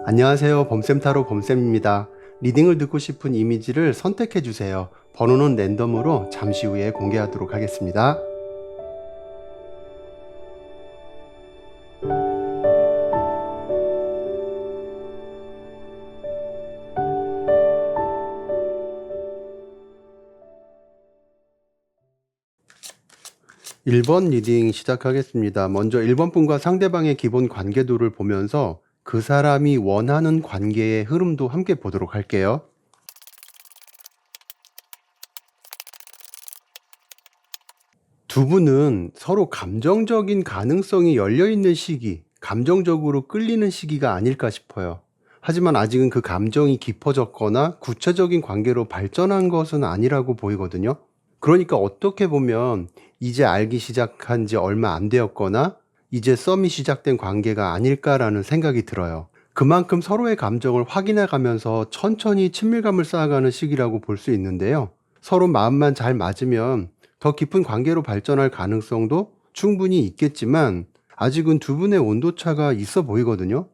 안녕하세요. 범쌤타로 범쌤입니다. 리딩을 듣고 싶은 이미지를 선택해 주세요. 번호는 랜덤으로 잠시 후에 공개하도록 하겠습니다. (1번) 리딩 시작하겠습니다. 먼저 1번 분과 상대방의 기본 관계도를 보면서 그 사람이 원하는 관계의 흐름도 함께 보도록 할게요. 두 분은 서로 감정적인 가능성이 열려있는 시기, 감정적으로 끌리는 시기가 아닐까 싶어요. 하지만 아직은 그 감정이 깊어졌거나 구체적인 관계로 발전한 것은 아니라고 보이거든요. 그러니까 어떻게 보면 이제 알기 시작한 지 얼마 안 되었거나 이제 썸이 시작된 관계가 아닐까라는 생각이 들어요. 그만큼 서로의 감정을 확인해 가면서 천천히 친밀감을 쌓아가는 시기라고 볼 수 있는데요. 서로 마음만 잘 맞으면 더 깊은 관계로 발전할 가능성도 충분히 있겠지만 아직은 두 분의 온도차가 있어 보이거든요.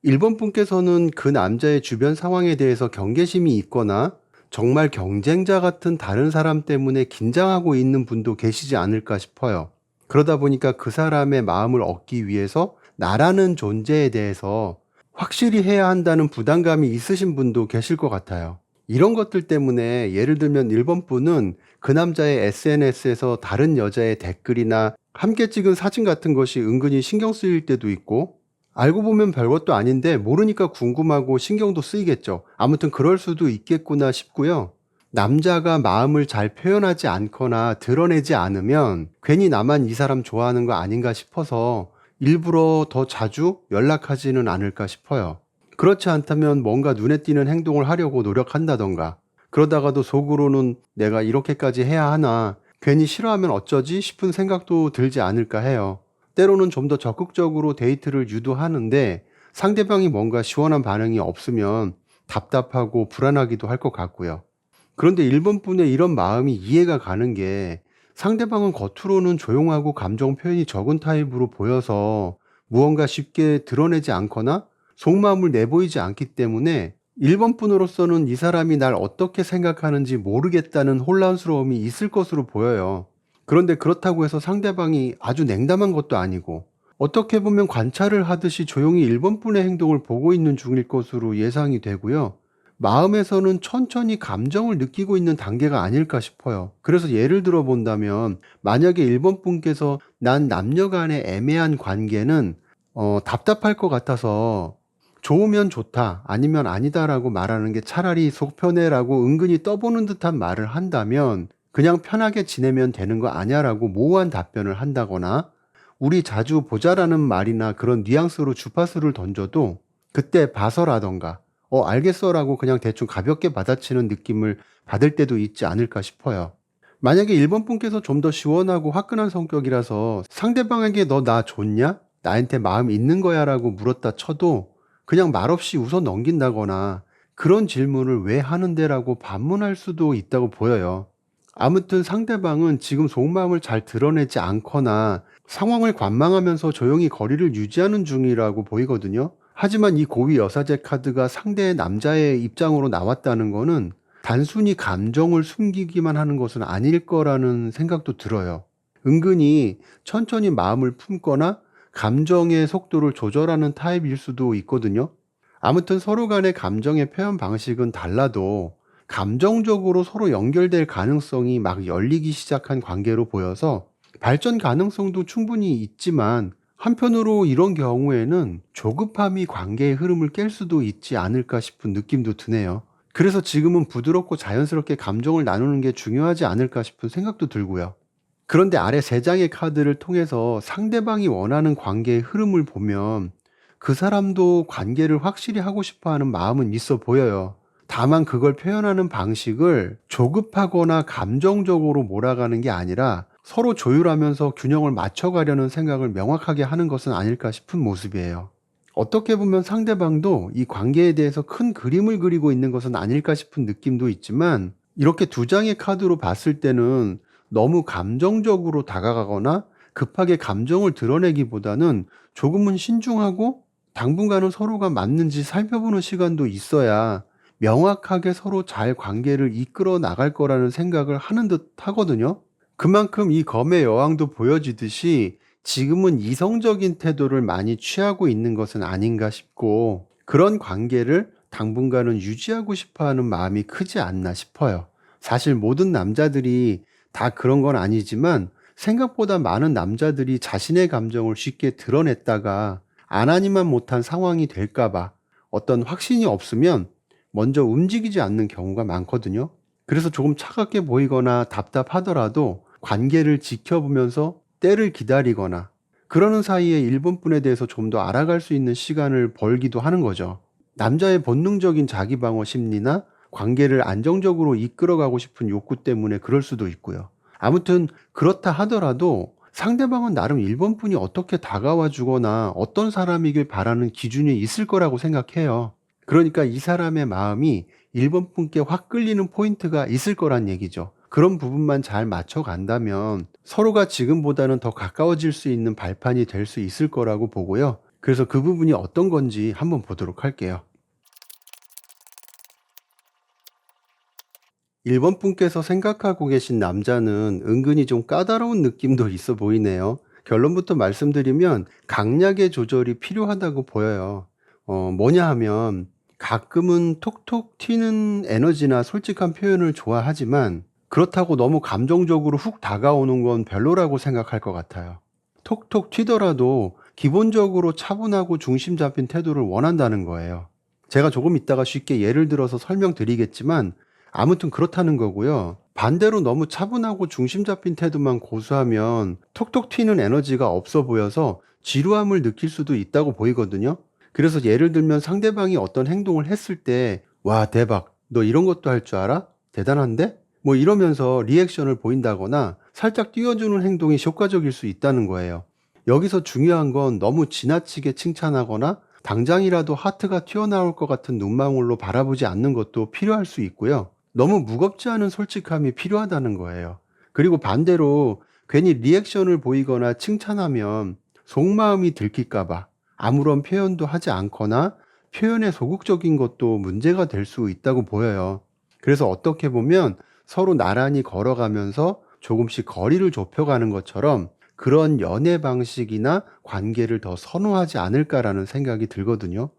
1번 분께서는 그 남자의 주변 상황에 대해서 경계심이 있거나 정말 경쟁자 같은 다른 사람 때문에 긴장하고 있는 분도 계시지 않을까 싶어요. 그러다 보니까 그 사람의 마음을 얻기 위해서 나라는 존재에 대해서 확실히 해야 한다는 부담감이 있으신 분도 계실 것 같아요. 이런 것들 때문에 예를 들면 1번 분은 그 남자의 SNS에서 다른 여자의 댓글이나 함께 찍은 사진 같은 것이 은근히 신경 쓰일 때도 있고, 알고 보면 별것도 아닌데 모르니까 궁금하고 신경도 쓰이겠죠. 아무튼 그럴 수도 있겠구나 싶고요. 남자가 마음을 잘 표현하지 않거나 드러내지 않으면 괜히 나만 이 사람 좋아하는 거 아닌가 싶어서 일부러 더 자주 연락하지는 않을까 싶어요. 그렇지 않다면 뭔가 눈에 띄는 행동을 하려고 노력한다던가, 그러다가도 속으로는 내가 이렇게까지 해야 하나, 괜히 싫어하면 어쩌지 싶은 생각도 들지 않을까 해요. 때로는 좀 더 적극적으로 데이트를 유도하는데 상대방이 뭔가 시원한 반응이 없으면 답답하고 불안하기도 할 것 같고요. 그런데 1번 분의 이런 마음이 이해가 가는 게, 상대방은 겉으로는 조용하고 감정 표현이 적은 타입으로 보여서 무언가 쉽게 드러내지 않거나 속마음을 내보이지 않기 때문에 1번 분으로서는 이 사람이 날 어떻게 생각하는지 모르겠다는 혼란스러움이 있을 것으로 보여요. 그런데 그렇다고 해서 상대방이 아주 냉담한 것도 아니고, 어떻게 보면 관찰을 하듯이 조용히 1번 분의 행동을 보고 있는 중일 것으로 예상이 되고요. 마음에서는 천천히 감정을 느끼고 있는 단계가 아닐까 싶어요. 그래서 예를 들어 본다면, 만약에 1번 분께서 난 남녀 간의 애매한 관계는 답답할 것 같아서 좋으면 좋다, 아니면 아니다라고 말하는 게 차라리 속 편해라고 은근히 떠보는 듯한 말을 한다면, 그냥 편하게 지내면 되는 거 아냐라고 모호한 답변을 한다거나, 우리 자주 보자라는 말이나 그런 뉘앙스로 주파수를 던져도 그때 봐서라던가 알겠어라고 그냥 대충 가볍게 받아치는 느낌을 받을 때도 있지 않을까 싶어요. 만약에 1번 분께서 좀 더 시원하고 화끈한 성격이라서 상대방에게 너 나 좋냐? 나한테 마음 있는 거야? 라고 물었다 쳐도 그냥 말없이 웃어 넘긴다거나, 그런 질문을 왜 하는데? 라고 반문할 수도 있다고 보여요. 아무튼 상대방은 지금 속마음을 잘 드러내지 않거나 상황을 관망하면서 조용히 거리를 유지하는 중이라고 보이거든요. 하지만 이 고위 여사제 카드가 상대의 남자의 입장으로 나왔다는 거는 단순히 감정을 숨기기만 하는 것은 아닐 거라는 생각도 들어요. 은근히 천천히 마음을 품거나 감정의 속도를 조절하는 타입일 수도 있거든요. 아무튼 서로 간의 감정의 표현 방식은 달라도 감정적으로 서로 연결될 가능성이 막 열리기 시작한 관계로 보여서 발전 가능성도 충분히 있지만, 한편으로 이런 경우에는 조급함이 관계의 흐름을 깰 수도 있지 않을까 싶은 느낌도 드네요. 그래서 지금은 부드럽고 자연스럽게 감정을 나누는 게 중요하지 않을까 싶은 생각도 들고요. 그런데 아래 세 장의 카드를 통해서 상대방이 원하는 관계의 흐름을 보면 그 사람도 관계를 확실히 하고 싶어 하는 마음은 있어 보여요. 다만 그걸 표현하는 방식을 조급하거나 감정적으로 몰아가는 게 아니라 서로 조율하면서 균형을 맞춰가려는 생각을 명확하게 하는 것은 아닐까 싶은 모습이에요. 어떻게 보면 상대방도 이 관계에 대해서 큰 그림을 그리고 있는 것은 아닐까 싶은 느낌도 있지만, 이렇게 두 장의 카드로 봤을 때는 너무 감정적으로 다가가거나 급하게 감정을 드러내기보다는 조금은 신중하고 당분간은 서로가 맞는지 살펴보는 시간도 있어야 명확하게 서로 잘 관계를 이끌어 나갈 거라는 생각을 하는 듯 하거든요. 그만큼 이 검의 여왕도 보여지듯이 지금은 이성적인 태도를 많이 취하고 있는 것은 아닌가 싶고, 그런 관계를 당분간은 유지하고 싶어 하는 마음이 크지 않나 싶어요. 사실 모든 남자들이 다 그런 건 아니지만, 생각보다 많은 남자들이 자신의 감정을 쉽게 드러냈다가 안 하니만 못한 상황이 될까봐 어떤 확신이 없으면 먼저 움직이지 않는 경우가 많거든요. 그래서 조금 차갑게 보이거나 답답하더라도 관계를 지켜보면서 때를 기다리거나, 그러는 사이에 일본분에 대해서 좀 더 알아갈 수 있는 시간을 벌기도 하는 거죠. 남자의 본능적인 자기방어 심리나 관계를 안정적으로 이끌어가고 싶은 욕구 때문에 그럴 수도 있고요. 아무튼 그렇다 하더라도 상대방은 나름 일본분이 어떻게 다가와 주거나 어떤 사람이길 바라는 기준이 있을 거라고 생각해요. 그러니까 이 사람의 마음이 일본분께 확 끌리는 포인트가 있을 거란 얘기죠. 그런 부분만 잘 맞춰 간다면 서로가 지금보다는 더 가까워질 수 있는 발판이 될 수 있을 거라고 보고요. 그래서 그 부분이 어떤 건지 한번 보도록 할게요. 1번 분께서 생각하고 계신 남자는 은근히 좀 까다로운 느낌도 있어 보이네요. 결론부터 말씀드리면 강약의 조절이 필요하다고 보여요. 뭐냐 하면 가끔은 톡톡 튀는 에너지나 솔직한 표현을 좋아하지만, 그렇다고 너무 감정적으로 훅 다가오는 건 별로라고 생각할 것 같아요. 톡톡 튀더라도 기본적으로 차분하고 중심 잡힌 태도를 원한다는 거예요. 제가 조금 이따가 쉽게 예를 들어서 설명드리겠지만, 아무튼 그렇다는 거고요. 반대로 너무 차분하고 중심 잡힌 태도만 고수하면 톡톡 튀는 에너지가 없어 보여서 지루함을 느낄 수도 있다고 보이거든요. 그래서 예를 들면 상대방이 어떤 행동을 했을 때, 와, 대박, 너 이런 것도 할 줄 알아? 대단한데? 뭐 이러면서 리액션을 보인다거나 살짝 띄워주는 행동이 효과적일 수 있다는 거예요. 여기서 중요한 건 너무 지나치게 칭찬하거나 당장이라도 하트가 튀어나올 것 같은 눈망울로 바라보지 않는 것도 필요할 수 있고요. 너무 무겁지 않은 솔직함이 필요하다는 거예요. 그리고 반대로 괜히 리액션을 보이거나 칭찬하면 속마음이 들킬까봐 아무런 표현도 하지 않거나 표현에 소극적인 것도 문제가 될 수 있다고 보여요. 그래서 어떻게 보면 서로 나란히 걸어가면서 조금씩 거리를 좁혀가는 것처럼 그런 연애 방식이나 관계를 더 선호하지 않을까라는 생각이 들거든요.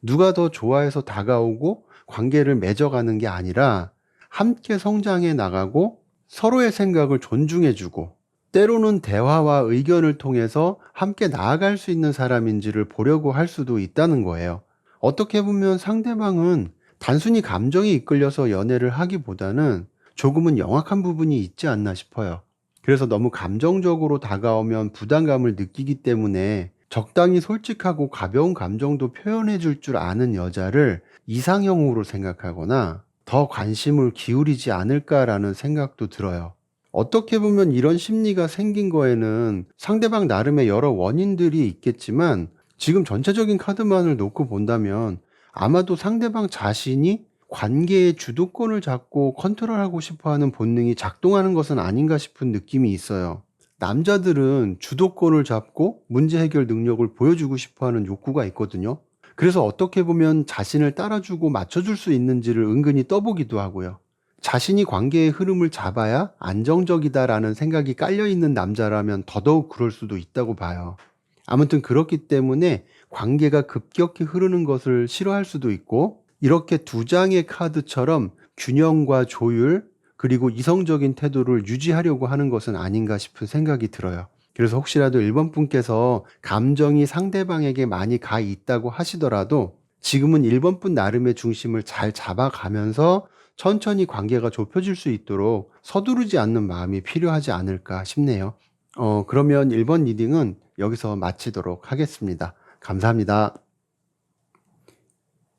누가 더 좋아해서 다가오고 관계를 맺어가는 게 아니라 함께 성장해 나가고 서로의 생각을 존중해주고 때로는 대화와 의견을 통해서 함께 나아갈 수 있는 사람인지를 보려고 할 수도 있다는 거예요. 어떻게 보면 상대방은 단순히 감정이 이끌려서 연애를 하기보다는 조금은 영악한 부분이 있지 않나 싶어요. 그래서 너무 감정적으로 다가오면 부담감을 느끼기 때문에 적당히 솔직하고 가벼운 감정도 표현해 줄 줄 아는 여자를 이상형으로 생각하거나 더 관심을 기울이지 않을까라는 생각도 들어요. 어떻게 보면 이런 심리가 생긴 거에는 상대방 나름의 여러 원인들이 있겠지만, 지금 전체적인 카드만을 놓고 본다면 아마도 상대방 자신이 관계의 주도권을 잡고 컨트롤하고 싶어 하는 본능이 작동하는 것은 아닌가 싶은 느낌이 있어요. 남자들은 주도권을 잡고 문제 해결 능력을 보여주고 싶어 하는 욕구가 있거든요. 그래서 어떻게 보면 자신을 따라주고 맞춰줄 수 있는지를 은근히 떠보기도 하고요. 자신이 관계의 흐름을 잡아야 안정적이다라는 생각이 깔려있는 남자라면 더더욱 그럴 수도 있다고 봐요. 아무튼 그렇기 때문에 관계가 급격히 흐르는 것을 싫어할 수도 있고, 이렇게 두 장의 카드처럼 균형과 조율 그리고 이성적인 태도를 유지하려고 하는 것은 아닌가 싶은 생각이 들어요. 그래서 혹시라도 1번 분께서 감정이 상대방에게 많이 가 있다고 하시더라도 지금은 1번 분 나름의 중심을 잘 잡아가면서 천천히 관계가 좁혀질 수 있도록 서두르지 않는 마음이 필요하지 않을까 싶네요. 그러면 1번 리딩은 여기서 마치도록 하겠습니다. 감사합니다.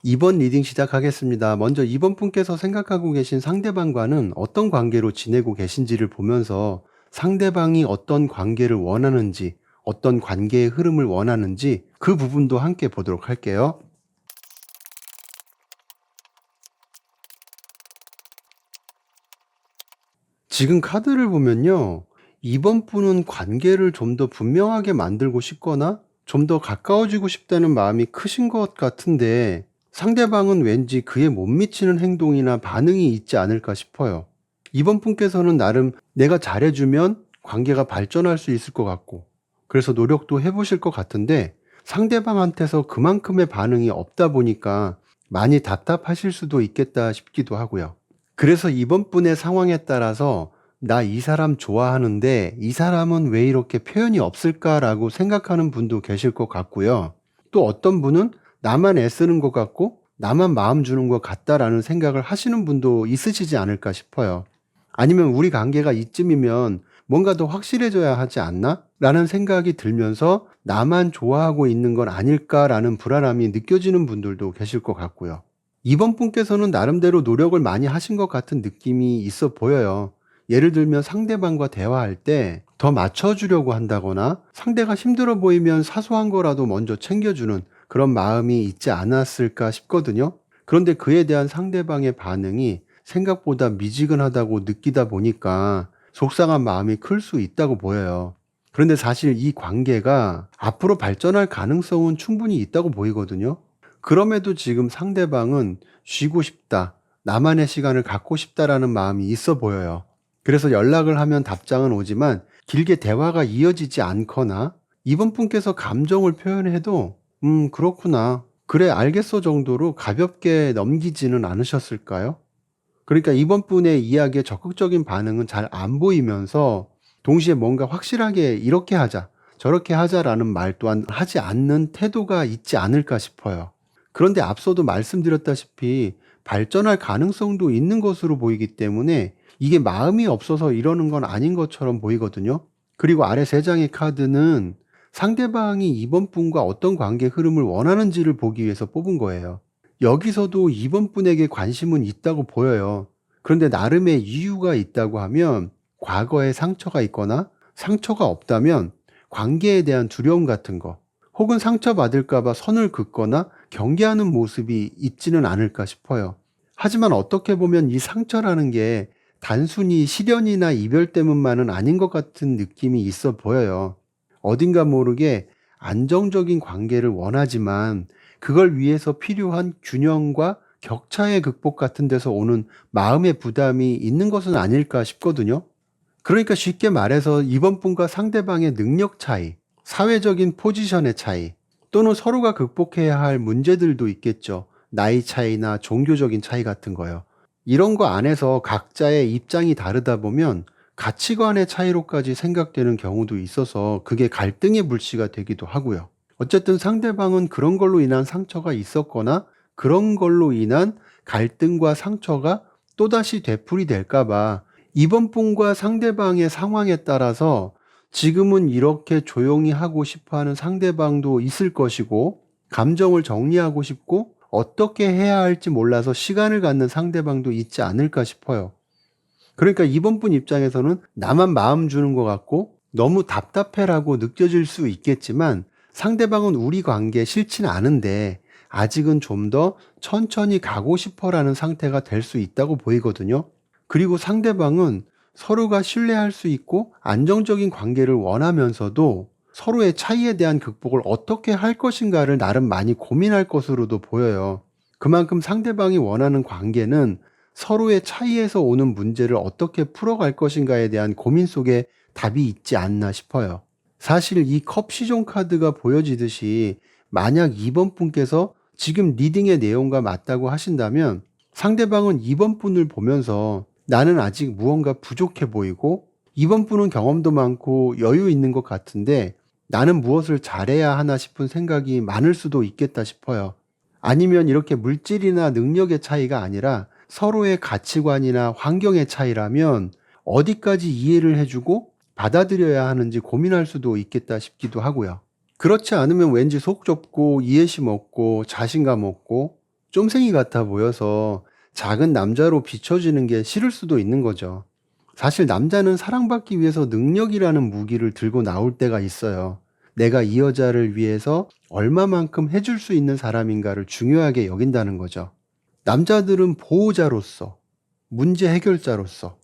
2번 리딩 시작하겠습니다. 먼저 2번 분께서 생각하고 계신 상대방과는 어떤 관계로 지내고 계신지를 보면서 상대방이 어떤 관계를 원하는지, 어떤 관계의 흐름을 원하는지 그 부분도 함께 보도록 할게요. 지금 카드를 보면요, 2번 분은 관계를 좀 더 분명하게 만들고 싶거나 좀 더 가까워지고 싶다는 마음이 크신 것 같은데 상대방은 왠지 그에 못 미치는 행동이나 반응이 있지 않을까 싶어요. 이번 분께서는 나름 내가 잘해주면 관계가 발전할 수 있을 것 같고 그래서 노력도 해보실 것 같은데 상대방한테서 그만큼의 반응이 없다 보니까 많이 답답하실 수도 있겠다 싶기도 하고요. 그래서 이번 분의 상황에 따라서 나 이 사람 좋아하는데 이 사람은 왜 이렇게 표현이 없을까라고 생각하는 분도 계실 것 같고요. 또 어떤 분은 나만 애쓰는 것 같고 나만 마음 주는 것 같다라는 생각을 하시는 분도 있으시지 않을까 싶어요. 아니면 우리 관계가 이쯤이면 뭔가 더 확실해져야 하지 않나? 라는 생각이 들면서 나만 좋아하고 있는 건 아닐까라는 불안함이 느껴지는 분들도 계실 것 같고요. 이번 분께서는 나름대로 노력을 많이 하신 것 같은 느낌이 있어 보여요. 예를 들면 상대방과 대화할 때 더 맞춰주려고 한다거나 상대가 힘들어 보이면 사소한 거라도 먼저 챙겨주는 그런 마음이 있지 않았을까 싶거든요. 그런데 그에 대한 상대방의 반응이 생각보다 미지근하다고 느끼다 보니까 속상한 마음이 클 수 있다고 보여요. 그런데 사실 이 관계가 앞으로 발전할 가능성은 충분히 있다고 보이거든요. 그럼에도 지금 상대방은 쉬고 싶다, 나만의 시간을 갖고 싶다라는 마음이 있어 보여요. 그래서 연락을 하면 답장은 오지만 길게 대화가 이어지지 않거나 이번 분께서 감정을 표현해도 그렇구나, 그래 알겠어 정도로 가볍게 넘기지는 않으셨을까요? 그러니까 이번 분의 이야기에 적극적인 반응은 잘 안 보이면서 동시에 뭔가 확실하게 이렇게 하자, 저렇게 하자라는 말 또한 하지 않는 태도가 있지 않을까 싶어요. 그런데 앞서도 말씀드렸다시피 발전할 가능성도 있는 것으로 보이기 때문에 이게 마음이 없어서 이러는 건 아닌 것처럼 보이거든요. 그리고 아래 세 장의 카드는 상대방이 이번 분과 어떤 관계 흐름을 원하는지를 보기 위해서 뽑은 거예요. 여기서도 이번 분에게 관심은 있다고 보여요. 그런데 나름의 이유가 있다고 하면 과거에 상처가 있거나 상처가 없다면 관계에 대한 두려움 같은 거, 혹은 상처받을까봐 선을 긋거나 경계하는 모습이 있지는 않을까 싶어요. 하지만 어떻게 보면 이 상처라는 게 단순히 시련이나 이별 때문만은 아닌 것 같은 느낌이 있어 보여요. 어딘가 모르게 안정적인 관계를 원하지만 그걸 위해서 필요한 균형과 격차의 극복 같은 데서 오는 마음의 부담이 있는 것은 아닐까 싶거든요. 그러니까 쉽게 말해서 이번 분과 상대방의 능력 차이, 사회적인 포지션의 차이, 또는 서로가 극복해야 할 문제들도 있겠죠. 나이 차이나 종교적인 차이 같은 거요. 이런 거 안에서 각자의 입장이 다르다 보면 가치관의 차이로까지 생각되는 경우도 있어서 그게 갈등의 불씨가 되기도 하고요. 어쨌든 상대방은 그런 걸로 인한 상처가 있었거나 그런 걸로 인한 갈등과 상처가 또다시 되풀이 될까봐 이번 분과 상대방의 상황에 따라서 지금은 이렇게 조용히 하고 싶어 하는 상대방도 있을 것이고, 감정을 정리하고 싶고 어떻게 해야 할지 몰라서 시간을 갖는 상대방도 있지 않을까 싶어요. 그러니까 이번 분 입장에서는 나만 마음 주는 것 같고 너무 답답해라고 느껴질 수 있겠지만 상대방은 우리 관계 싫진 않은데 아직은 좀 더 천천히 가고 싶어라는 상태가 될 수 있다고 보이거든요. 그리고 상대방은 서로가 신뢰할 수 있고 안정적인 관계를 원하면서도 서로의 차이에 대한 극복을 어떻게 할 것인가를 나름 많이 고민할 것으로도 보여요. 그만큼 상대방이 원하는 관계는 서로의 차이에서 오는 문제를 어떻게 풀어갈 것인가에 대한 고민 속에 답이 있지 않나 싶어요. 사실 이 컵 시종 카드가 보여지듯이 만약 2번 분께서 지금 리딩의 내용과 맞다고 하신다면 상대방은 2번 분을 보면서 나는 아직 무언가 부족해 보이고 2번 분은 경험도 많고 여유 있는 것 같은데 나는 무엇을 잘해야 하나 싶은 생각이 많을 수도 있겠다 싶어요. 아니면 이렇게 물질이나 능력의 차이가 아니라 서로의 가치관이나 환경의 차이라면 어디까지 이해를 해주고 받아들여야 하는지 고민할 수도 있겠다 싶기도 하고요. 그렇지 않으면 왠지 속 좁고 이해심 없고 자신감 없고 쫌생이 같아 보여서 작은 남자로 비춰지는 게 싫을 수도 있는 거죠. 사실 남자는 사랑받기 위해서 능력이라는 무기를 들고 나올 때가 있어요. 내가 이 여자를 위해서 얼마만큼 해줄 수 있는 사람인가를 중요하게 여긴다는 거죠. 남자들은 보호자로서, 문제 해결자로서,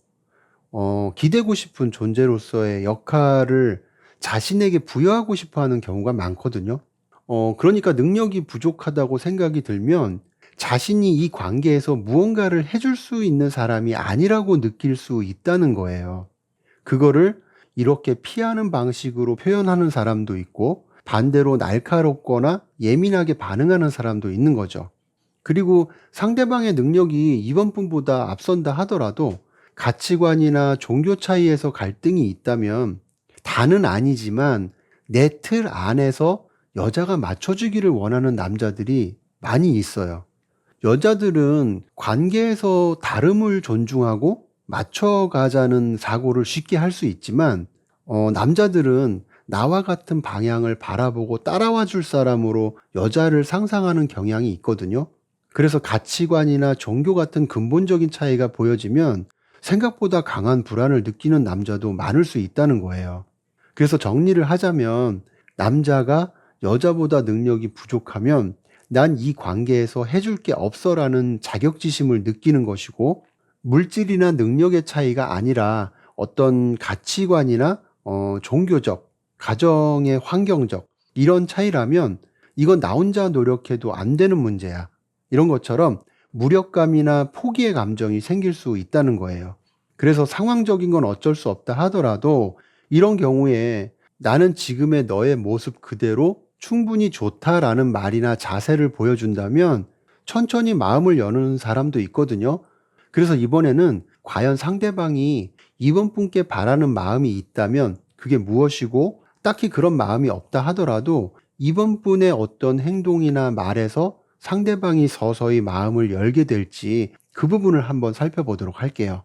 기대고 싶은 존재로서의 역할을 자신에게 부여하고 싶어 하는 경우가 많거든요. 그러니까 능력이 부족하다고 생각이 들면 자신이 이 관계에서 무언가를 해줄 수 있는 사람이 아니라고 느낄 수 있다는 거예요. 그거를 이렇게 피하는 방식으로 표현하는 사람도 있고 반대로 날카롭거나 예민하게 반응하는 사람도 있는 거죠. 그리고 상대방의 능력이 이번 분보다 앞선다 하더라도 가치관이나 종교 차이에서 갈등이 있다면 다는 아니지만 내 틀 안에서 여자가 맞춰주기를 원하는 남자들이 많이 있어요. 여자들은 관계에서 다름을 존중하고 맞춰가자는 사고를 쉽게 할 수 있지만, 남자들은 나와 같은 방향을 바라보고 따라와 줄 사람으로 여자를 상상하는 경향이 있거든요. 그래서 가치관이나 종교 같은 근본적인 차이가 보여지면 생각보다 강한 불안을 느끼는 남자도 많을 수 있다는 거예요. 그래서 정리를 하자면 남자가 여자보다 능력이 부족하면 난 이 관계에서 해줄 게 없어라는 자격지심을 느끼는 것이고, 물질이나 능력의 차이가 아니라 어떤 가치관이나 종교적, 가정의 환경적 이런 차이라면 이건 나 혼자 노력해도 안 되는 문제야. 이런 것처럼 무력감이나 포기의 감정이 생길 수 있다는 거예요. 그래서 상황적인 건 어쩔 수 없다 하더라도 이런 경우에 나는 지금의 너의 모습 그대로 충분히 좋다라는 말이나 자세를 보여준다면 천천히 마음을 여는 사람도 있거든요. 그래서 이번에는 과연 상대방이 이번 분께 바라는 마음이 있다면 그게 무엇이고, 딱히 그런 마음이 없다 하더라도 이번 분의 어떤 행동이나 말에서 상대방이 서서히 마음을 열게 될지 그 부분을 한번 살펴보도록 할게요.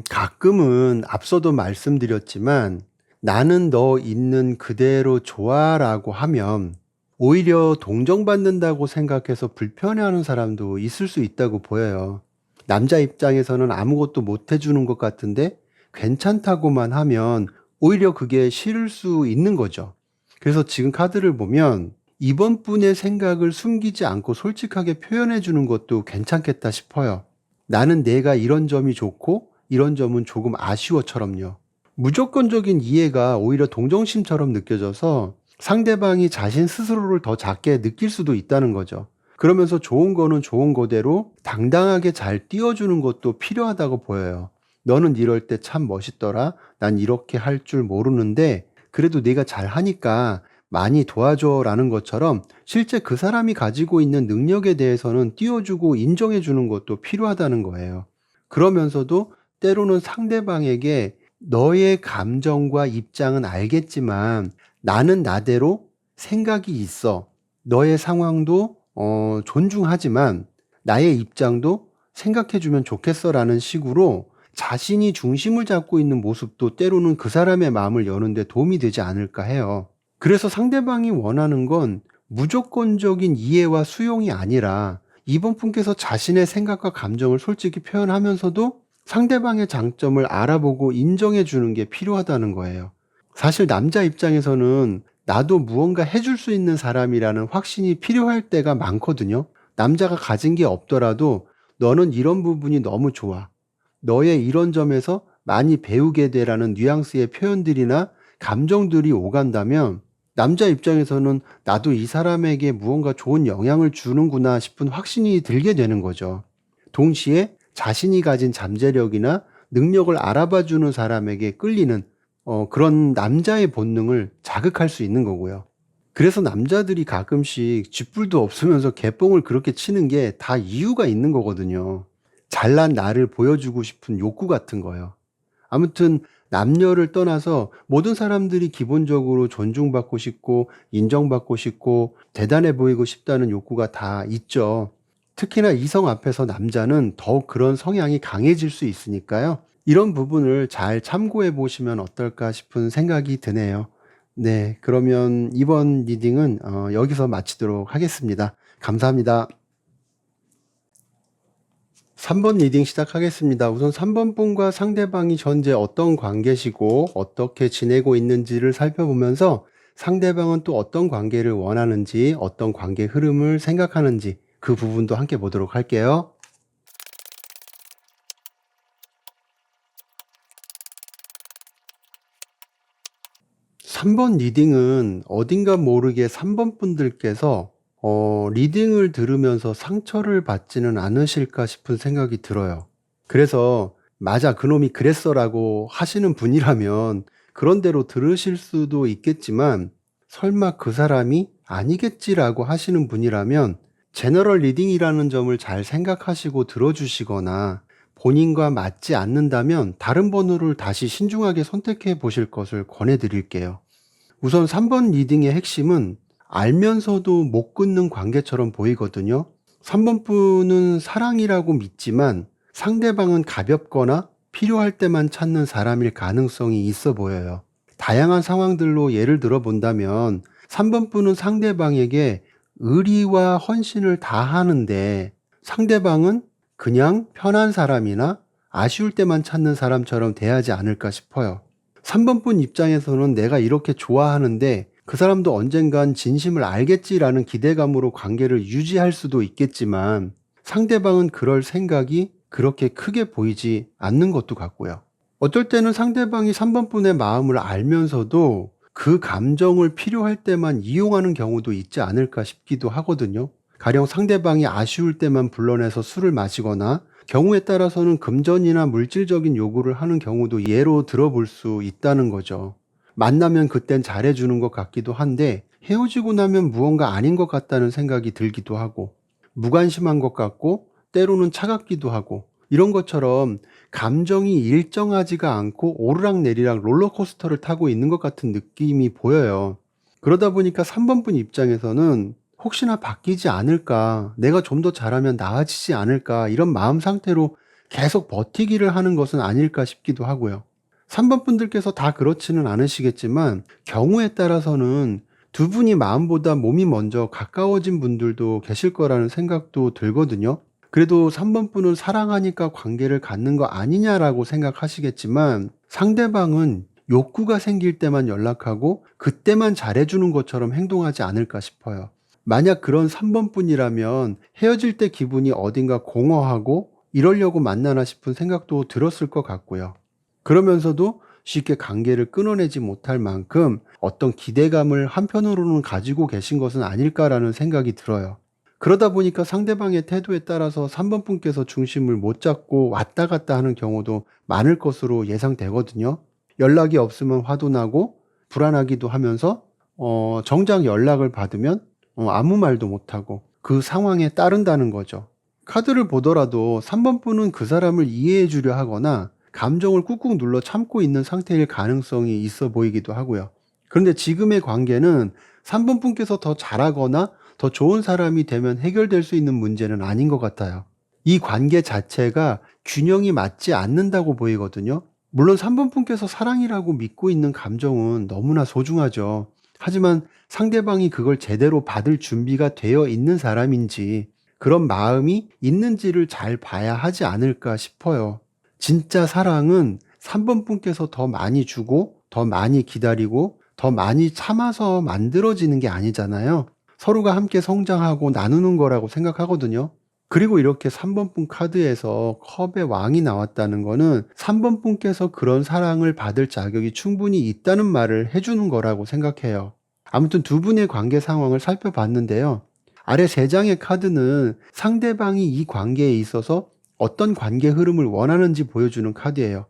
가끔은 앞서도 말씀드렸지만 나는 너 있는 그대로 좋아라고 하면 오히려 동정받는다고 생각해서 불편해하는 사람도 있을 수 있다고 보여요. 남자 입장에서는 아무것도 못 해주는 것 같은데 괜찮다고만 하면 오히려 그게 싫을 수 있는 거죠. 그래서 지금 카드를 보면 이번 분의 생각을 숨기지 않고 솔직하게 표현해 주는 것도 괜찮겠다 싶어요. 나는 내가 이런 점이 좋고 이런 점은 조금 아쉬워처럼요. 무조건적인 이해가 오히려 동정심처럼 느껴져서 상대방이 자신 스스로를 더 작게 느낄 수도 있다는 거죠. 그러면서 좋은 거는 좋은 거대로 당당하게 잘 띄워주는 것도 필요하다고 보여요. 너는 이럴 때 참 멋있더라. 난 이렇게 할 줄 모르는데 그래도 네가 잘 하니까 많이 도와줘 라는 것처럼 실제 그 사람이 가지고 있는 능력에 대해서는 띄워주고 인정해주는 것도 필요하다는 거예요. 그러면서도 때로는 상대방에게 너의 감정과 입장은 알겠지만 나는 나대로 생각이 있어. 너의 상황도 존중하지만 나의 입장도 생각해주면 좋겠어라는 식으로 자신이 중심을 잡고 있는 모습도 때로는 그 사람의 마음을 여는데 도움이 되지 않을까 해요. 그래서 상대방이 원하는 건 무조건적인 이해와 수용이 아니라 이번 분께서 자신의 생각과 감정을 솔직히 표현하면서도 상대방의 장점을 알아보고 인정해 주는 게 필요하다는 거예요. 사실 남자 입장에서는 나도 무언가 해줄 수 있는 사람이라는 확신이 필요할 때가 많거든요. 남자가 가진 게 없더라도 너는 이런 부분이 너무 좋아. 너의 이런 점에서 많이 배우게 되라는 뉘앙스의 표현들이나 감정들이 오간다면 남자 입장에서는 나도 이 사람에게 무언가 좋은 영향을 주는구나 싶은 확신이 들게 되는 거죠. 동시에 자신이 가진 잠재력이나 능력을 알아봐주는 사람에게 끌리는 그런 남자의 본능을 자극할 수 있는 거고요. 그래서 남자들이 가끔씩 쥐뿔도 없으면서 개뽕을 그렇게 치는 게 다 이유가 있는 거거든요. 잘난 나를 보여주고 싶은 욕구 같은 거예요. 아무튼 남녀를 떠나서 모든 사람들이 기본적으로 존중받고 싶고 인정받고 싶고 대단해 보이고 싶다는 욕구가 다 있죠. 특히나 이성 앞에서 남자는 더욱 그런 성향이 강해질 수 있으니까요. 이런 부분을 잘 참고해 보시면 어떨까 싶은 생각이 드네요. 네, 그러면 이번 리딩은 여기서 마치도록 하겠습니다. 감사합니다. 3번 리딩 시작하겠습니다. 우선 3번 분과 상대방이 현재 어떤 관계시고 어떻게 지내고 있는지를 살펴보면서 상대방은 또 어떤 관계를 원하는지, 어떤 관계 흐름을 생각하는지 그 부분도 함께 보도록 할게요. 3번 리딩은 어딘가 모르게 3번 분들께서 리딩을 들으면서 상처를 받지는 않으실까 싶은 생각이 들어요. 그래서 맞아, 그놈이 그랬어라고 하시는 분이라면 그런 대로 들으실 수도 있겠지만, 설마 그 사람이 아니겠지라고 하시는 분이라면 제너럴 리딩이라는 점을 잘 생각하시고 들어주시거나, 본인과 맞지 않는다면 다른 번호를 다시 신중하게 선택해 보실 것을 권해드릴게요. 우선 3번 리딩의 핵심은 알면서도 못 끊는 관계처럼 보이거든요. 3번 분은 사랑이라고 믿지만 상대방은 가볍거나 필요할 때만 찾는 사람일 가능성이 있어 보여요. 다양한 상황들로 예를 들어 본다면 3번 분은 상대방에게 의리와 헌신을 다하는데 상대방은 그냥 편한 사람이나 아쉬울 때만 찾는 사람처럼 대하지 않을까 싶어요. 3번 분 입장에서는 내가 이렇게 좋아하는데 그 사람도 언젠간 진심을 알겠지라는 기대감으로 관계를 유지할 수도 있겠지만, 상대방은 그럴 생각이 그렇게 크게 보이지 않는 것도 같고요. 어떨 때는 상대방이 3번 분의 마음을 알면서도 그 감정을 필요할 때만 이용하는 경우도 있지 않을까 싶기도 하거든요. 가령 상대방이 아쉬울 때만 불러내서 술을 마시거나, 경우에 따라서는 금전이나 물질적인 요구를 하는 경우도 예로 들어볼 수 있다는 거죠. 만나면 그땐 잘해주는 것 같기도 한데 헤어지고 나면 무언가 아닌 것 같다는 생각이 들기도 하고, 무관심한 것 같고 때로는 차갑기도 하고, 이런 것처럼 감정이 일정하지가 않고 오르락내리락 롤러코스터를 타고 있는 것 같은 느낌이 보여요. 그러다 보니까 3번 분 입장에서는 혹시나 바뀌지 않을까, 내가 좀 더 잘하면 나아지지 않을까, 이런 마음 상태로 계속 버티기를 하는 것은 아닐까 싶기도 하고요. 3번 분들께서 다 그렇지는 않으시겠지만 경우에 따라서는 두 분이 마음보다 몸이 먼저 가까워진 분들도 계실 거라는 생각도 들거든요. 그래도 3번 분은 사랑하니까 관계를 갖는 거 아니냐라고 생각하시겠지만, 상대방은 욕구가 생길 때만 연락하고 그때만 잘해주는 것처럼 행동하지 않을까 싶어요. 만약 그런 3번 분이라면 헤어질 때 기분이 어딘가 공허하고 이러려고 만나나 싶은 생각도 들었을 것 같고요. 그러면서도 쉽게 관계를 끊어내지 못할 만큼 어떤 기대감을 한편으로는 가지고 계신 것은 아닐까라는 생각이 들어요. 그러다 보니까 상대방의 태도에 따라서 3번 분께서 중심을 못 잡고 왔다 갔다 하는 경우도 많을 것으로 예상되거든요. 연락이 없으면 화도 나고 불안하기도 하면서 정작 연락을 받으면 아무 말도 못하고 그 상황에 따른다는 거죠. 카드를 보더라도 3번 분은 그 사람을 이해해 주려 하거나 감정을 꾹꾹 눌러 참고 있는 상태일 가능성이 있어 보이기도 하고요. 그런데 지금의 관계는 3번 분께서 더 잘하거나 더 좋은 사람이 되면 해결될 수 있는 문제는 아닌 것 같아요. 이 관계 자체가 균형이 맞지 않는다고 보이거든요. 물론 3번 분께서 사랑이라고 믿고 있는 감정은 너무나 소중하죠. 하지만 상대방이 그걸 제대로 받을 준비가 되어 있는 사람인지, 그런 마음이 있는지를 잘 봐야 하지 않을까 싶어요. 진짜 사랑은 3번 분께서 더 많이 주고 더 많이 기다리고 더 많이 참아서 만들어지는 게 아니잖아요. 서로가 함께 성장하고 나누는 거라고 생각하거든요. 그리고 이렇게 3번 분 카드에서 컵의 왕이 나왔다는 거는 3번 분께서 그런 사랑을 받을 자격이 충분히 있다는 말을 해주는 거라고 생각해요. 아무튼 두 분의 관계 상황을 살펴봤는데요. 아래 세 장의 카드는 상대방이 이 관계에 있어서 어떤 관계 흐름을 원하는지 보여주는 카드예요.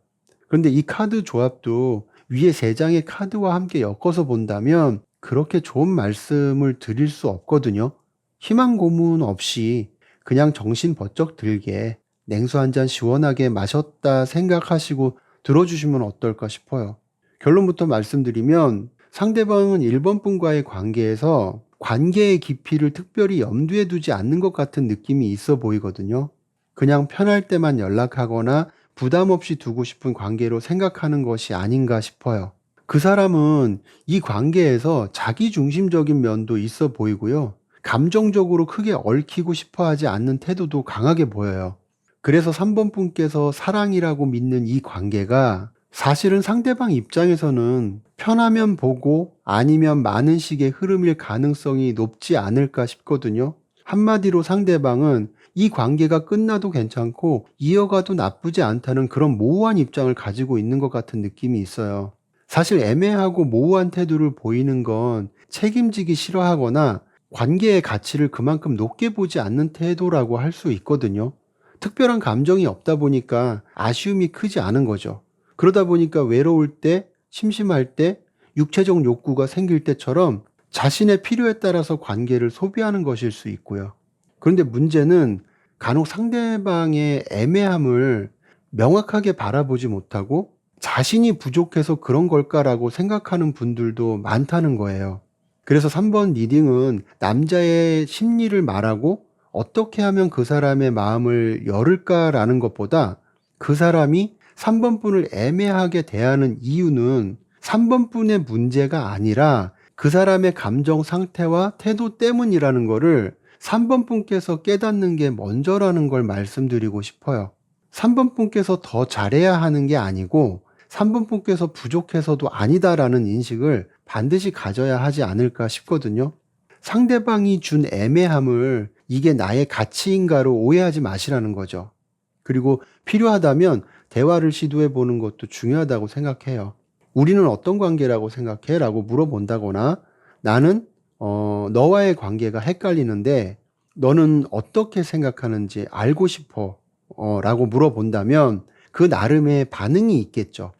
그런데 이 카드 조합도 위에 세 장의 카드와 함께 엮어서 본다면 그렇게 좋은 말씀을 드릴 수 없거든요. 희망 고문 없이 그냥 정신 번쩍 들게 냉수 한 잔 시원하게 마셨다 생각하시고 들어주시면 어떨까 싶어요. 결론부터 말씀드리면 상대방은 1번 분과의 관계에서 관계의 깊이를 특별히 염두에 두지 않는 것 같은 느낌이 있어 보이거든요. 그냥 편할 때만 연락하거나 부담 없이 두고 싶은 관계로 생각하는 것이 아닌가 싶어요. 그 사람은 이 관계에서 자기 중심적인 면도 있어 보이고요. 감정적으로 크게 얽히고 싶어 하지 않는 태도도 강하게 보여요. 그래서 3번 분께서 사랑이라고 믿는 이 관계가 사실은 상대방 입장에서는 편하면 보고 아니면 많은 식의 흐름일 가능성이 높지 않을까 싶거든요. 한마디로 상대방은 이 관계가 끝나도 괜찮고 이어가도 나쁘지 않다는 그런 모호한 입장을 가지고 있는 것 같은 느낌이 있어요. 사실 애매하고 모호한 태도를 보이는 건 책임지기 싫어하거나 관계의 가치를 그만큼 높게 보지 않는 태도라고 할 수 있거든요. 특별한 감정이 없다 보니까 아쉬움이 크지 않은 거죠. 그러다 보니까 외로울 때, 심심할 때, 육체적 욕구가 생길 때처럼 자신의 필요에 따라서 관계를 소비하는 것일 수 있고요. 그런데 문제는 간혹 상대방의 애매함을 명확하게 바라보지 못하고 자신이 부족해서 그런 걸까라고 생각하는 분들도 많다는 거예요. 그래서 3번 리딩은 남자의 심리를 말하고 어떻게 하면 그 사람의 마음을 열을까라는 것보다 그 사람이 3번 분을 애매하게 대하는 이유는 3번 분의 문제가 아니라 그 사람의 감정 상태와 태도 때문이라는 거를 3번 분께서 깨닫는 게 먼저라는 걸 말씀드리고 싶어요. 3번 분께서 더 잘해야 하는 게 아니고 3번 분께서 부족해서도 아니다라는 인식을 반드시 가져야 하지 않을까 싶거든요. 상대방이 준 애매함을 이게 나의 가치인가로 오해하지 마시라는 거죠. 그리고 필요하다면 대화를 시도해 보는 것도 중요하다고 생각해요. 우리는 어떤 관계라고 생각해? 라고 물어본다거나 나는 너와의 관계가 헷갈리는데 너는 어떻게 생각하는지 알고 싶어 라고 물어본다면 그 나름의 반응이 있겠죠.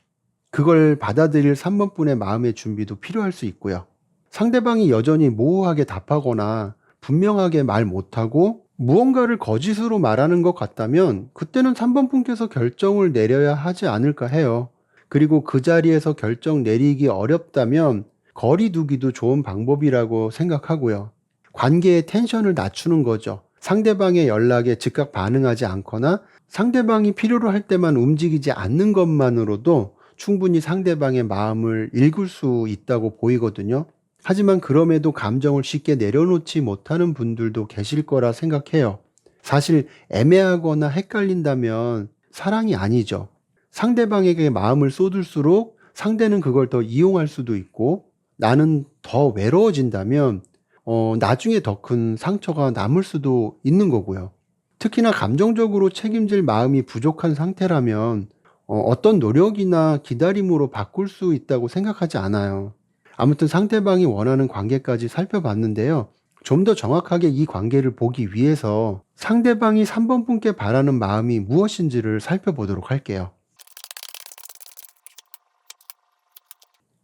그걸 받아들일 3번 분의 마음의 준비도 필요할 수 있고요. 상대방이 여전히 모호하게 답하거나 분명하게 말 못하고 무언가를 거짓으로 말하는 것 같다면 그때는 3번 분께서 결정을 내려야 하지 않을까 해요. 그리고 그 자리에서 결정 내리기 어렵다면 거리 두기도 좋은 방법이라고 생각하고요. 관계의 텐션을 낮추는 거죠. 상대방의 연락에 즉각 반응하지 않거나 상대방이 필요로 할 때만 움직이지 않는 것만으로도 충분히 상대방의 마음을 읽을 수 있다고 보이거든요. 하지만 그럼에도 감정을 쉽게 내려놓지 못하는 분들도 계실 거라 생각해요. 사실 애매하거나 헷갈린다면 사랑이 아니죠. 상대방에게 마음을 쏟을수록 상대는 그걸 더 이용할 수도 있고 나는 더 외로워진다면 나중에 더 큰 상처가 남을 수도 있는 거고요. 특히나 감정적으로 책임질 마음이 부족한 상태라면 어떤 노력이나 기다림으로 바꿀 수 있다고 생각하지 않아요. 아무튼 상대방이 원하는 관계까지 살펴봤는데요. 좀 더 정확하게 이 관계를 보기 위해서 상대방이 3번 분께 바라는 마음이 무엇인지를 살펴보도록 할게요.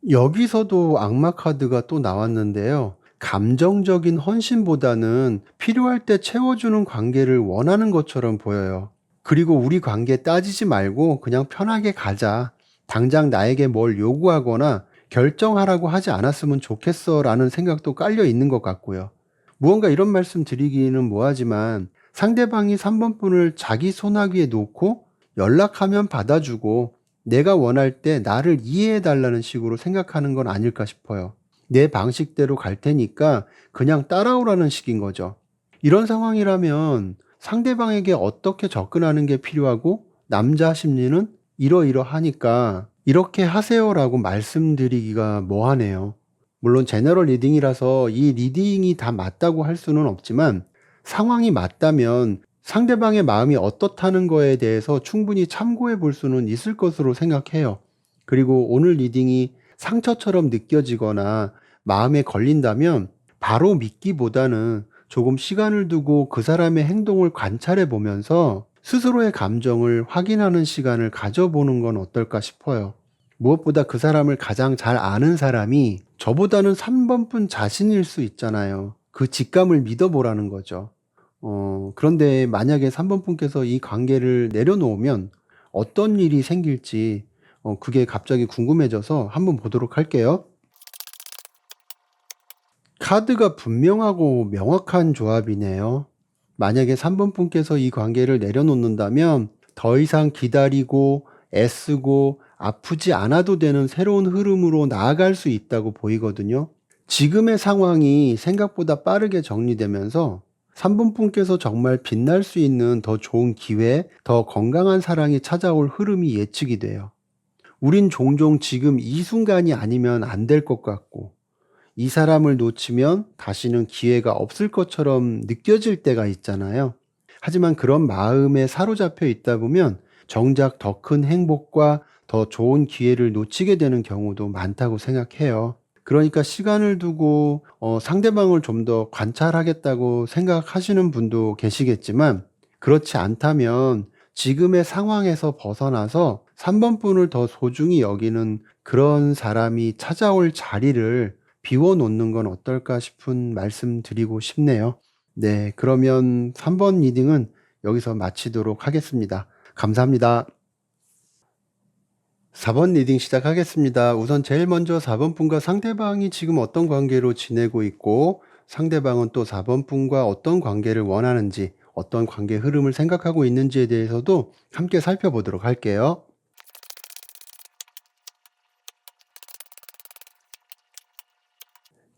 여기서도 악마 카드가 또 나왔는데요. 감정적인 헌신보다는 필요할 때 채워주는 관계를 원하는 것처럼 보여요. 그리고 우리 관계 따지지 말고 그냥 편하게 가자. 당장 나에게 뭘 요구하거나 결정하라고 하지 않았으면 좋겠어 라는 생각도 깔려 있는 것 같고요. 무언가 이런 말씀 드리기는 뭐하지만 상대방이 3번 분을 자기 손아귀에 놓고 연락하면 받아주고 내가 원할 때 나를 이해해 달라는 식으로 생각하는 건 아닐까 싶어요. 내 방식대로 갈 테니까 그냥 따라오라는 식인 거죠. 이런 상황이라면 상대방에게 어떻게 접근하는 게 필요하고 남자 심리는 이러이러하니까 이렇게 하세요라고 말씀드리기가 뭐하네요. 물론 제너럴 리딩이라서 이 리딩이 다 맞다고 할 수는 없지만 상황이 맞다면 상대방의 마음이 어떻다는 거에 대해서 충분히 참고해 볼 수는 있을 것으로 생각해요. 그리고 오늘 리딩이 상처처럼 느껴지거나 마음에 걸린다면 바로 믿기보다는 조금 시간을 두고 그 사람의 행동을 관찰해 보면서 스스로의 감정을 확인하는 시간을 가져보는 건 어떨까 싶어요. 무엇보다 그 사람을 가장 잘 아는 사람이 저보다는 3번 분 자신일 수 있잖아요. 그 직감을 믿어보라는 거죠. 그런데 만약에 3번 분께서 이 관계를 내려놓으면 어떤 일이 생길지 그게 갑자기 궁금해져서 한번 보도록 할게요. 카드가 분명하고 명확한 조합이네요. 만약에 3번 분께서 이 관계를 내려놓는다면 더 이상 기다리고 애쓰고 아프지 않아도 되는 새로운 흐름으로 나아갈 수 있다고 보이거든요. 지금의 상황이 생각보다 빠르게 정리되면서 3번 분께서 정말 빛날 수 있는 더 좋은 기회, 더 건강한 사랑이 찾아올 흐름이 예측이 돼요. 우린 종종 지금 이 순간이 아니면 안 될 것 같고 이 사람을 놓치면 다시는 기회가 없을 것처럼 느껴질 때가 있잖아요. 하지만 그런 마음에 사로잡혀 있다 보면 정작 더 큰 행복과 더 좋은 기회를 놓치게 되는 경우도 많다고 생각해요. 그러니까 시간을 두고 상대방을 좀 더 관찰하겠다고 생각하시는 분도 계시겠지만, 그렇지 않다면 지금의 상황에서 벗어나서 3번 분을 더 소중히 여기는 그런 사람이 찾아올 자리를 비워 놓는 건 어떨까 싶은 말씀 드리고 싶네요. 네, 그러면 3번 리딩은 여기서 마치도록 하겠습니다. 감사합니다. 4번 리딩 시작하겠습니다. 우선 제일 먼저 4번 분과 상대방이 지금 어떤 관계로 지내고 있고, 상대방은 또 4번 분과 어떤 관계를 원하는지, 어떤 관계 흐름을 생각하고 있는지에 대해서도 함께 살펴보도록 할게요.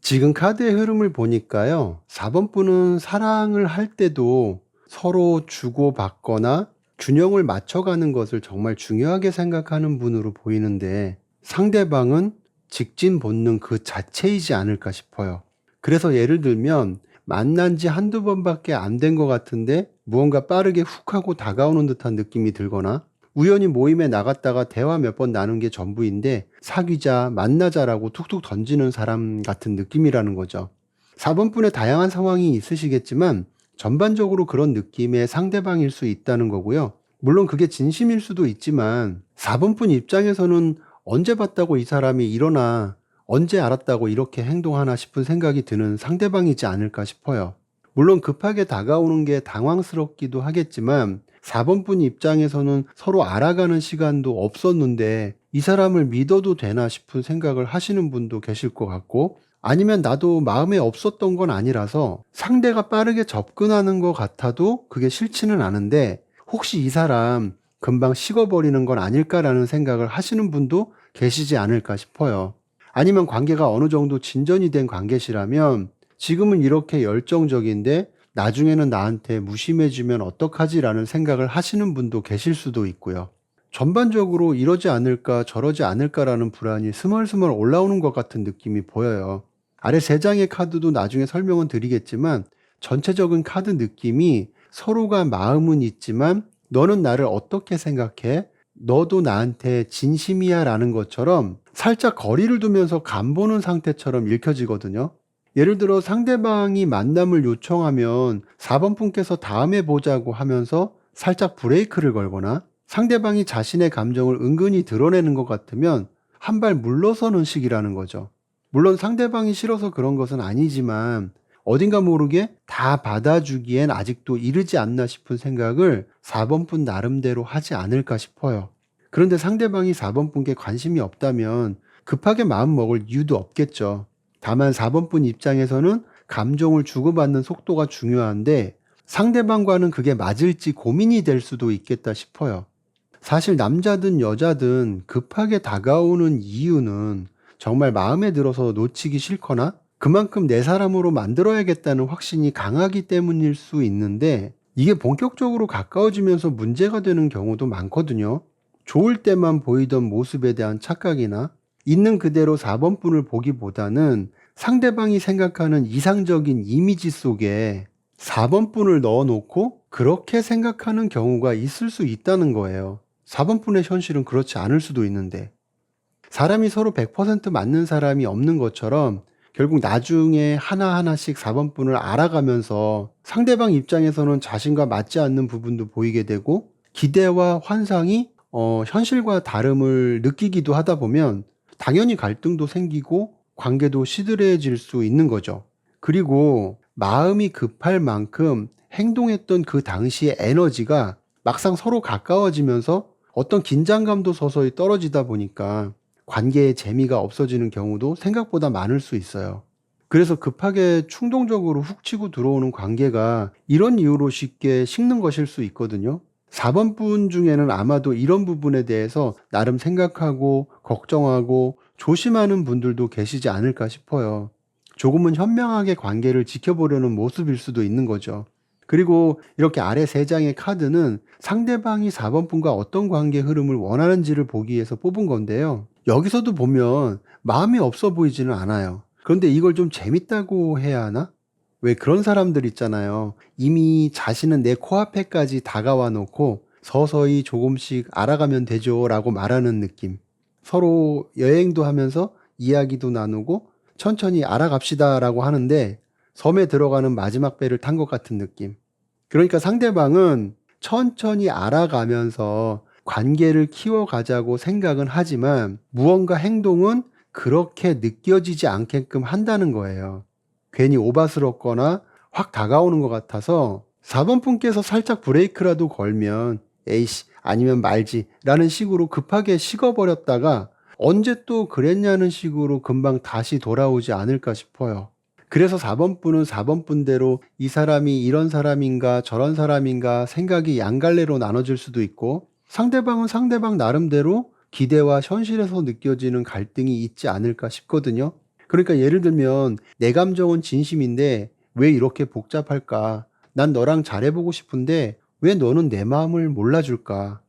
지금 카드의 흐름을 보니까요, 4번 분은 사랑을 할 때도 서로 주고받거나 균형을 맞춰가는 것을 정말 중요하게 생각하는 분으로 보이는데, 상대방은 직진 본능 그 자체이지 않을까 싶어요. 그래서 예를 들면 만난 지 한두 번밖에 안 된 것 같은데 무언가 빠르게 훅 하고 다가오는 듯한 느낌이 들거나, 우연히 모임에 나갔다가 대화 몇 번 나눈 게 전부인데 사귀자, 만나자라고 툭툭 던지는 사람 같은 느낌이라는 거죠. 4번 분의 다양한 상황이 있으시겠지만 전반적으로 그런 느낌의 상대방일 수 있다는 거고요. 물론 그게 진심일 수도 있지만 4번 분 입장에서는 언제 봤다고 이 사람이 이러나, 언제 알았다고 이렇게 행동하나 싶은 생각이 드는 상대방이지 않을까 싶어요. 물론 급하게 다가오는 게 당황스럽기도 하겠지만 4번 분 입장에서는 서로 알아가는 시간도 없었는데 이 사람을 믿어도 되나 싶은 생각을 하시는 분도 계실 것 같고, 아니면 나도 마음에 없었던 건 아니라서 상대가 빠르게 접근하는 것 같아도 그게 싫지는 않은데 혹시 이 사람 금방 식어버리는 건 아닐까라는 생각을 하시는 분도 계시지 않을까 싶어요. 아니면 관계가 어느 정도 진전이 된 관계시라면 지금은 이렇게 열정적인데 나중에는 나한테 무심해지면 어떡하지라는 생각을 하시는 분도 계실 수도 있고요. 전반적으로 이러지 않을까 저러지 않을까라는 불안이 스멀스멀 올라오는 것 같은 느낌이 보여요. 아래 3장의 카드도 나중에 설명은 드리겠지만 전체적인 카드 느낌이 서로가 마음은 있지만 너는 나를 어떻게 생각해? 너도 나한테 진심이야 라는 것처럼 살짝 거리를 두면서 간보는 상태처럼 읽혀지거든요. 예를 들어 상대방이 만남을 요청하면 4번 분께서 다음에 보자고 하면서 살짝 브레이크를 걸거나, 상대방이 자신의 감정을 은근히 드러내는 것 같으면 한 발 물러서는 식이라는 거죠. 물론 상대방이 싫어서 그런 것은 아니지만 어딘가 모르게 다 받아주기엔 아직도 이르지 않나 싶은 생각을 4번 분 나름대로 하지 않을까 싶어요. 그런데 상대방이 4번 분께 관심이 없다면 급하게 마음 먹을 이유도 없겠죠. 다만 4번 분 입장에서는 감정을 주고받는 속도가 중요한데 상대방과는 그게 맞을지 고민이 될 수도 있겠다 싶어요. 사실 남자든 여자든 급하게 다가오는 이유는 정말 마음에 들어서 놓치기 싫거나 그만큼 내 사람으로 만들어야겠다는 확신이 강하기 때문일 수 있는데, 이게 본격적으로 가까워지면서 문제가 되는 경우도 많거든요. 좋을 때만 보이던 모습에 대한 착각이나 있는 그대로 4번 분을 보기보다는 상대방이 생각하는 이상적인 이미지 속에 4번 분을 넣어놓고 그렇게 생각하는 경우가 있을 수 있다는 거예요. 4번 분의 현실은 그렇지 않을 수도 있는데, 사람이 서로 100% 맞는 사람이 없는 것처럼 결국 나중에 하나하나씩 4번 분을 알아가면서 상대방 입장에서는 자신과 맞지 않는 부분도 보이게 되고 기대와 환상이 현실과 다름을 느끼기도 하다 보면 당연히 갈등도 생기고 관계도 시들해질 수 있는 거죠. 그리고 마음이 급할 만큼 행동했던 그 당시의 에너지가 막상 서로 가까워지면서 어떤 긴장감도 서서히 떨어지다 보니까 관계의 재미가 없어지는 경우도 생각보다 많을 수 있어요. 그래서 급하게 충동적으로 훅 치고 들어오는 관계가 이런 이유로 쉽게 식는 것일 수 있거든요. 4번 분 중에는 아마도 이런 부분에 대해서 나름 생각하고 걱정하고 조심하는 분들도 계시지 않을까 싶어요. 조금은 현명하게 관계를 지켜보려는 모습일 수도 있는 거죠. 그리고 이렇게 아래 3장의 카드는 상대방이 4번 분과 어떤 관계 흐름을 원하는지를 보기 위해서 뽑은 건데요. 여기서도 보면 마음이 없어 보이지는 않아요. 그런데 이걸 좀 재밌다고 해야 하나? 왜 그런 사람들 있잖아요. 이미 자신은 내 코앞에까지 다가와 놓고 서서히 조금씩 알아가면 되죠 라고 말하는 느낌. 서로 여행도 하면서 이야기도 나누고 천천히 알아갑시다 라고 하는데 섬에 들어가는 마지막 배를 탄 것 같은 느낌. 그러니까 상대방은 천천히 알아가면서 관계를 키워가자고 생각은 하지만 무언가 행동은 그렇게 느껴지지 않게끔 한다는 거예요. 괜히 오바스럽거나 확 다가오는 것 같아서 4번 분께서 살짝 브레이크라도 걸면 에이씨 아니면 말지 라는 식으로 급하게 식어버렸다가 언제 또 그랬냐는 식으로 금방 다시 돌아오지 않을까 싶어요. 그래서 4번 분은 4번 분대로 이 사람이 이런 사람인가 저런 사람인가 생각이 양갈래로 나눠질 수도 있고 상대방은 상대방 나름대로 기대와 현실에서 느껴지는 갈등이 있지 않을까 싶거든요. 그러니까 예를 들면 내 감정은 진심인데 왜 이렇게 복잡할까? 난 너랑 잘해보고 싶은데 왜 너는 내 마음을 몰라줄까?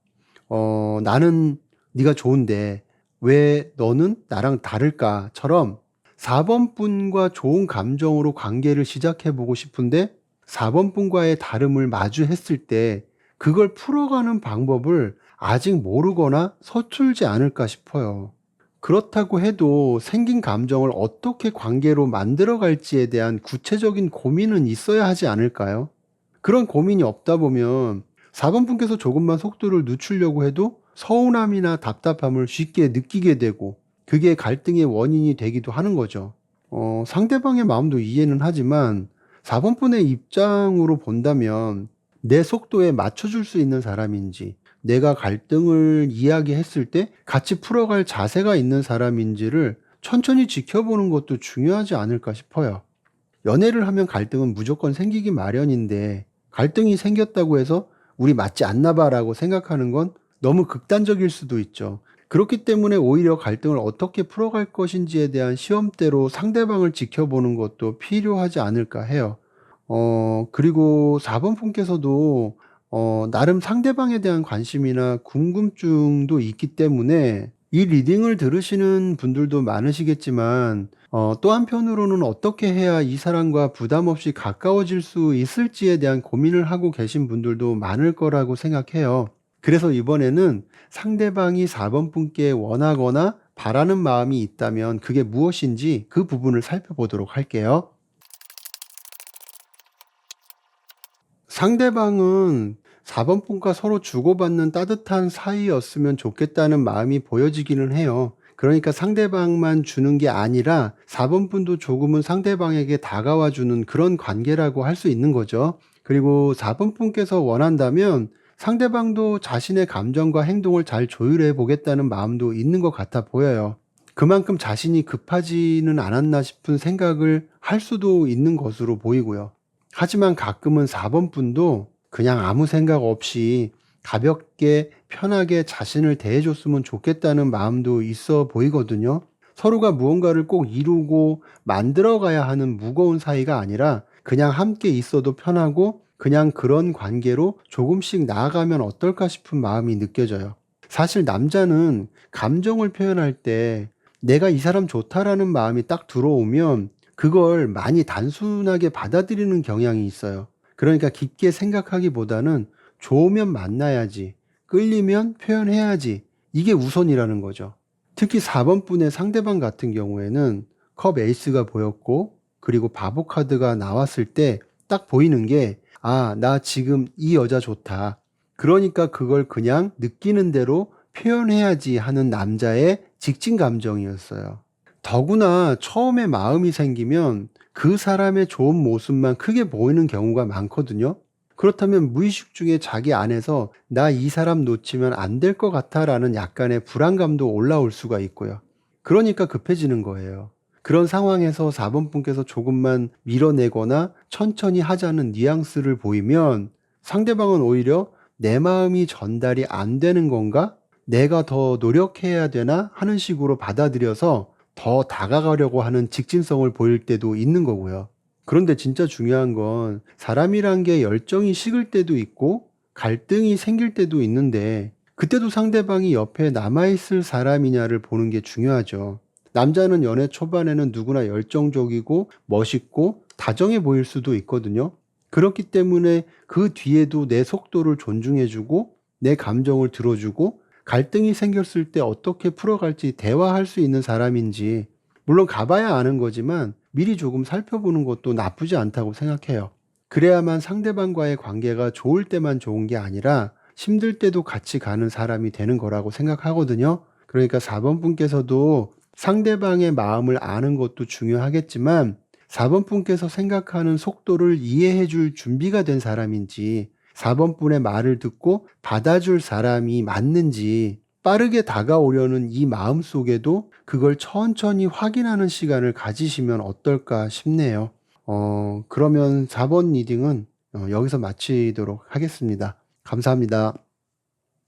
나는 네가 좋은데 왜 너는 나랑 다를까?처럼 4번 분과 좋은 감정으로 관계를 시작해 보고 싶은데 4번 분과의 다름을 마주했을 때 그걸 풀어가는 방법을 아직 모르거나 서툴지 않을까 싶어요. 그렇다고 해도 생긴 감정을 어떻게 관계로 만들어 갈지에 대한 구체적인 고민은 있어야 하지 않을까요? 그런 고민이 없다 보면 4번 분께서 조금만 속도를 늦추려고 해도 서운함이나 답답함을 쉽게 느끼게 되고 그게 갈등의 원인이 되기도 하는 거죠. 상대방의 마음도 이해는 하지만 4번 분의 입장으로 본다면 내 속도에 맞춰줄 수 있는 사람인지 내가 갈등을 이야기했을 때 같이 풀어갈 자세가 있는 사람인지를 천천히 지켜보는 것도 중요하지 않을까 싶어요. 연애를 하면 갈등은 무조건 생기기 마련인데 갈등이 생겼다고 해서 우리 맞지 않나 봐라고 생각하는 건 너무 극단적일 수도 있죠. 그렇기 때문에 오히려 갈등을 어떻게 풀어갈 것인지에 대한 시험대로 상대방을 지켜보는 것도 필요하지 않을까 해요. 그리고 4번 분께서도 나름 상대방에 대한 관심이나 궁금증도 있기 때문에 이 리딩을 들으시는 분들도 많으시겠지만 또 한편으로는 어떻게 해야 이 사람과 부담 없이 가까워질 수 있을지에 대한 고민을 하고 계신 분들도 많을 거라고 생각해요. 그래서 이번에는 상대방이 4번 분께 원하거나 바라는 마음이 있다면 그게 무엇인지 그 부분을 살펴보도록 할게요. 상대방은 4번 분과 서로 주고받는 따뜻한 사이였으면 좋겠다는 마음이 보여지기는 해요. 그러니까 상대방만 주는 게 아니라 4번 분도 조금은 상대방에게 다가와 주는 그런 관계라고 할 수 있는 거죠. 그리고 4번 분께서 원한다면 상대방도 자신의 감정과 행동을 잘 조율해 보겠다는 마음도 있는 것 같아 보여요. 그만큼 자신이 급하지는 않았나 싶은 생각을 할 수도 있는 것으로 보이고요. 하지만 가끔은 4번 분도 그냥 아무 생각 없이 가볍게 편하게 자신을 대해줬으면 좋겠다는 마음도 있어 보이거든요. 서로가 무언가를 꼭 이루고 만들어 가야 하는 무거운 사이가 아니라 그냥 함께 있어도 편하고 그냥 그런 관계로 조금씩 나아가면 어떨까 싶은 마음이 느껴져요. 사실 남자는 감정을 표현할 때 내가 이 사람 좋다라는 마음이 딱 들어오면 그걸 많이 단순하게 받아들이는 경향이 있어요. 그러니까 깊게 생각하기보다는 좋으면 만나야지, 끌리면 표현해야지, 이게 우선이라는 거죠. 특히 4번 분의 상대방 같은 경우에는 컵 에이스가 보였고 그리고 바보 카드가 나왔을 때 딱 보이는 게 나 지금 이 여자 좋다. 그러니까 그걸 그냥 느끼는 대로 표현해야지 하는 남자의 직진 감정이었어요. 더구나 처음에 마음이 생기면 그 사람의 좋은 모습만 크게 보이는 경우가 많거든요. 그렇다면 무의식 중에 자기 안에서 나 이 사람 놓치면 안 될 것 같아 라는 약간의 불안감도 올라올 수가 있고요. 그러니까 급해지는 거예요. 그런 상황에서 4번 분께서 조금만 밀어내거나 천천히 하자는 뉘앙스를 보이면 상대방은 오히려 내 마음이 전달이 안 되는 건가? 내가 더 노력해야 되나? 하는 식으로 받아들여서 더 다가가려고 하는 직진성을 보일 때도 있는 거고요. 그런데 진짜 중요한 건 사람이란 게 열정이 식을 때도 있고 갈등이 생길 때도 있는데 그때도 상대방이 옆에 남아있을 사람이냐를 보는 게 중요하죠. 남자는 연애 초반에는 누구나 열정적이고 멋있고 다정해 보일 수도 있거든요. 그렇기 때문에 그 뒤에도 내 속도를 존중해주고 내 감정을 들어주고 갈등이 생겼을 때 어떻게 풀어갈지 대화할 수 있는 사람인지, 물론 가봐야 아는 거지만 미리 조금 살펴보는 것도 나쁘지 않다고 생각해요. 그래야만 상대방과의 관계가 좋을 때만 좋은 게 아니라 힘들 때도 같이 가는 사람이 되는 거라고 생각하거든요. 그러니까 4번 분께서도 상대방의 마음을 아는 것도 중요하겠지만 4번 분께서 생각하는 속도를 이해해 줄 준비가 된 사람인지, 4번 분의 말을 듣고 받아줄 사람이 맞는지, 빠르게 다가오려는 이 마음 속에도 그걸 천천히 확인하는 시간을 가지시면 어떨까 싶네요. 그러면 4번 리딩은 여기서 마치도록 하겠습니다. 감사합니다.